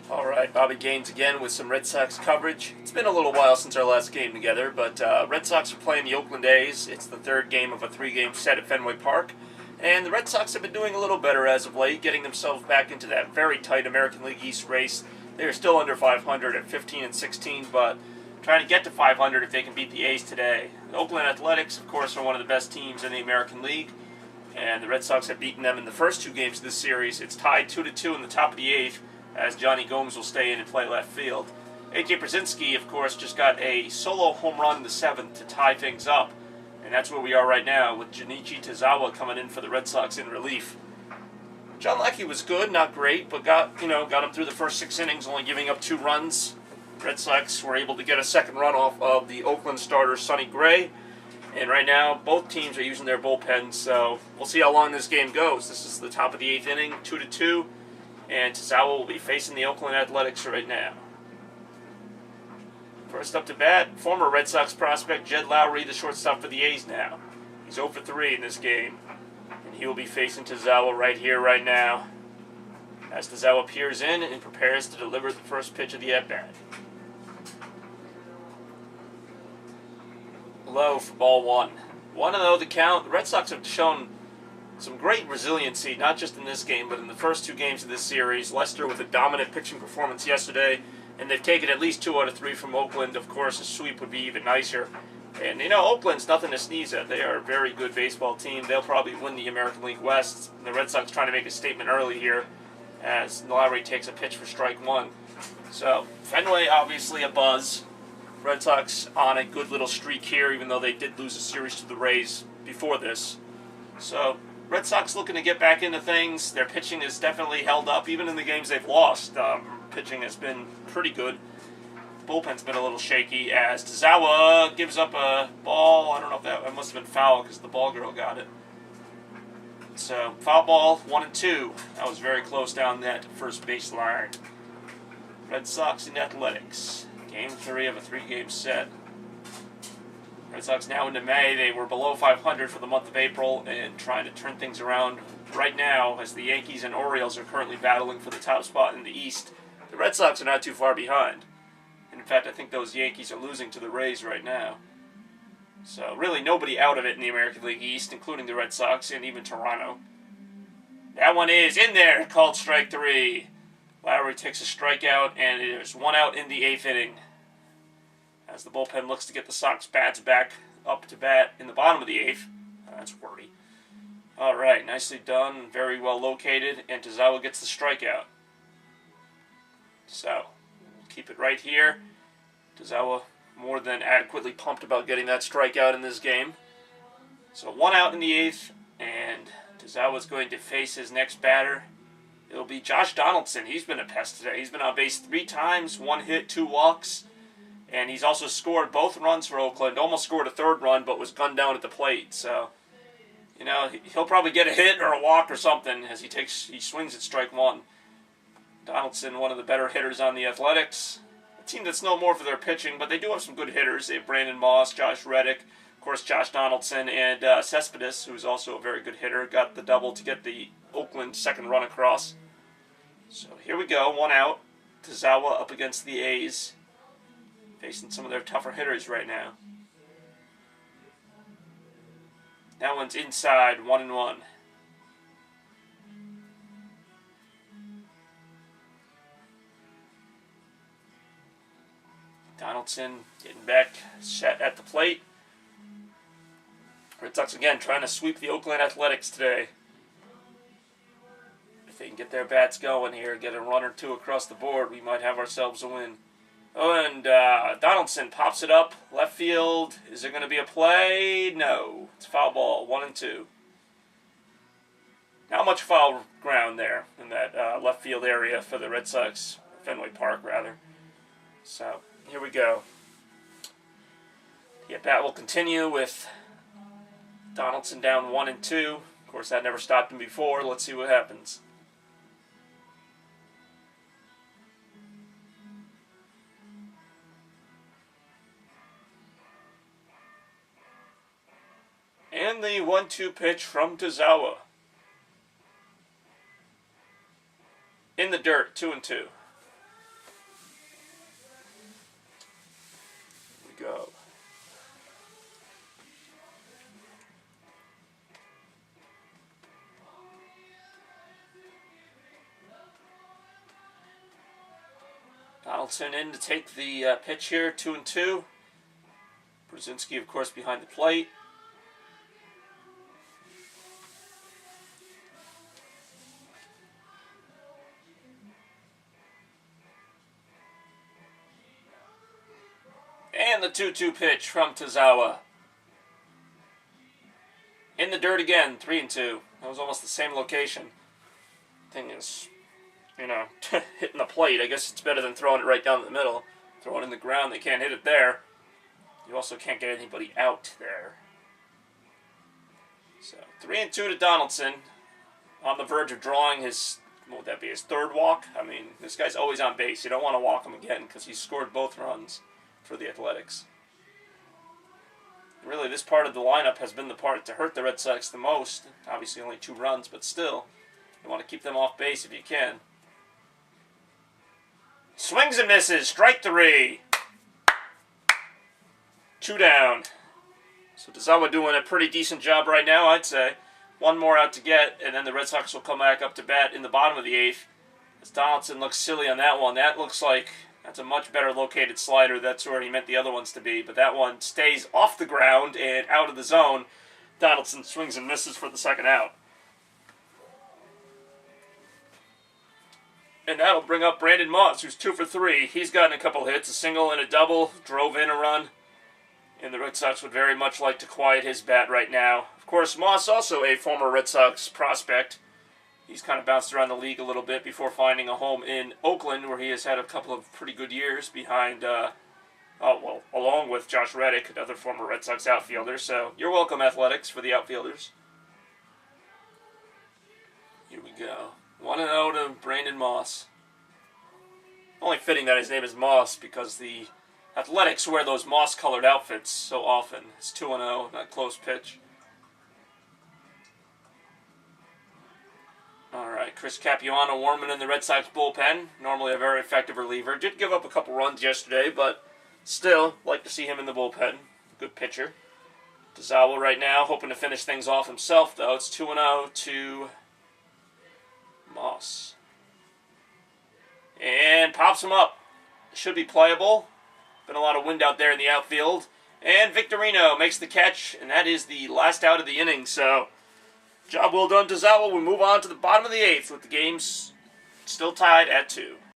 Alright, Bobby Gaines again with some Red Sox coverage. It's been a little while since our last game together, but Red Sox are playing the Oakland A's. It's the third game of a three-game set at Fenway Park, and the Red Sox have been doing a little better as of late, getting themselves back into that very tight American League East race. They are still under 500 at 15 and 16, but trying to get to 500 if they can beat the A's today. The Oakland Athletics, of course, are one of the best teams in the American League, and the Red Sox have beaten them in the first two games of this series. It's tied 2-2 in the top of the eighth, as Johnny Gomes will stay in and play left field. A.J. Brzezinski, of course, just got a solo home run in the seventh to tie things up, and that's where we are right now with Junichi Tazawa coming in for the Red Sox in relief. John Leckie was good, not great, but got him through the first 6 innings, only giving up 2 runs. Red Sox were able to get a second run off of the Oakland starter Sonny Gray, and right now both teams are using their bullpens, so we'll see how long this game goes. This is the top of the 8th inning, 2-2. And Tazawa will be facing the Oakland Athletics right now. First up to bat, former Red Sox prospect Jed Lowry, the shortstop for the A's now. He's 0 for 3 in this game. And he will be facing Tazawa right here, right now, as Tazawa peers in and prepares to deliver the first pitch of the at-bat. Low for ball 1. 1-0 the count. The Red Sox have shown some great resiliency, not just in this game, but in the first 2 games of this series. Lester with a dominant pitching performance yesterday, and they've taken at least 2 out of 3 from Oakland. Of course, a sweep would be even nicer. And, Oakland's nothing to sneeze at. They are a very good baseball team. They'll probably win the American League West. And the Red Sox trying to make a statement early here as Lowry takes a pitch for strike 1. So, Fenway obviously a buzz. Red Sox on a good little streak here, even though they did lose a series to the Rays before this. So, Red Sox looking to get back into things. Their pitching has definitely held up, even in the games they've lost. Pitching has been pretty good. The bullpen's been a little shaky as Tazawa gives up a ball. I don't know if that must have been foul because the ball girl got it. So, foul ball, 1-2. That was very close down that first baseline. Red Sox and Athletics. Game 3 of a 3-game set. Red Sox now into May. They were below 500 for the month of April and trying to turn things around right now as the Yankees and Orioles are currently battling for the top spot in the East. The Red Sox are not too far behind. In fact, I think those Yankees are losing to the Rays right now. So really nobody out of it in the American League East, including the Red Sox and even Toronto. That one is in there, called strike 3. Lowry takes a strikeout, and there's 1 out in the 8th inning, as the bullpen looks to get the Sox bats back up to bat in the bottom of the 8th. That's wordy. Alright, nicely done, very well located, and Tazawa gets the strikeout. So, we'll keep it right here. Tazawa more than adequately pumped about getting that strikeout in this game. So 1 out in the 8th, and Tazawa's going to face his next batter. It'll be Josh Donaldson. He's been a pest today. He's been on base 3 times, 1 hit, 2 walks. And he's also scored both runs for Oakland. Almost scored a 3rd run, but was gunned down at the plate. So, he'll probably get a hit or a walk or something as he swings at strike 1. Donaldson, one of the better hitters on the Athletics. A team that's no more for their pitching, but they do have some good hitters. They have Brandon Moss, Josh Reddick, of course Josh Donaldson, and Cespedes, who's also a very good hitter. Got the double to get the Oakland second run across. So here we go, 1 out. Tazawa up against the A's, facing some of their tougher hitters right now. That one's inside, 1-1. Donaldson getting back set at the plate. Red Sox again trying to sweep the Oakland Athletics today. If they can get their bats going here, get a run or 2 across the board, we might have ourselves a win. Oh, and Donaldson pops it up, left field. Is there going to be a play? No. It's foul ball, 1-2. Not much foul ground there in that left field area for the Red Sox, Fenway Park, rather. So, here we go. The at-bat will continue with Donaldson down 1-2. Of course, that never stopped him before. Let's see what happens. And the 1-2 pitch from Tazawa. In the dirt, 2-2. Donaldson in to take the pitch here, 2-2. Brzezinski, of course, behind the plate. And the 2-2 pitch from Tazawa. In the dirt again, 3-2. That was almost the same location. Thing is, hitting the plate. I guess it's better than throwing it right down the middle. Throw it in the ground, they can't hit it there. You also can't get anybody out there. So, 3-2 to Donaldson. On the verge of drawing his, what would that be, his third walk? I mean, this guy's always on base. You don't want to walk him again because he scored both runs for the Athletics. Really, this part of the lineup has been the part to hurt the Red Sox the most. Obviously, only 2 runs, but still, you want to keep them off base if you can. Swings and misses. Strike 3. 2 down. So Tazawa doing a pretty decent job right now, I'd say. 1 more out to get, and then the Red Sox will come back up to bat in the bottom of the 8th. As Donaldson looks silly on that one. That looks like that's a much better located slider. That's where he meant the other ones to be. But that one stays off the ground and out of the zone. Donaldson swings and misses for the 2nd out. And that'll bring up Brandon Moss, who's 2 for 3. He's gotten a couple hits, a single and a double, drove in a run. And the Red Sox would very much like to quiet his bat right now. Of course, Moss, also a former Red Sox prospect. He's kind of bounced around the league a little bit before finding a home in Oakland, where he has had a couple of pretty good years behind, along with Josh Reddick, another former Red Sox outfielder. So, you're welcome, Athletics, for the outfielders. Here we go. 1-0 to Brandon Moss. Only fitting that his name is Moss because the Athletics wear those moss-colored outfits so often. It's 2-0, that close pitch. Alright, Chris Capuano warming in the Red Sox bullpen. Normally a very effective reliever. Did give up a couple runs yesterday, but still, like to see him in the bullpen. Good pitcher. Tazawa right now, hoping to finish things off himself, though. It's 2-0 to Moss. And pops him up. Should be playable. Been a lot of wind out there in the outfield. And Victorino makes the catch, and that is the last out of the inning. So, job well done, Tazawa. We move on to the bottom of the 8th with the games still tied at 2.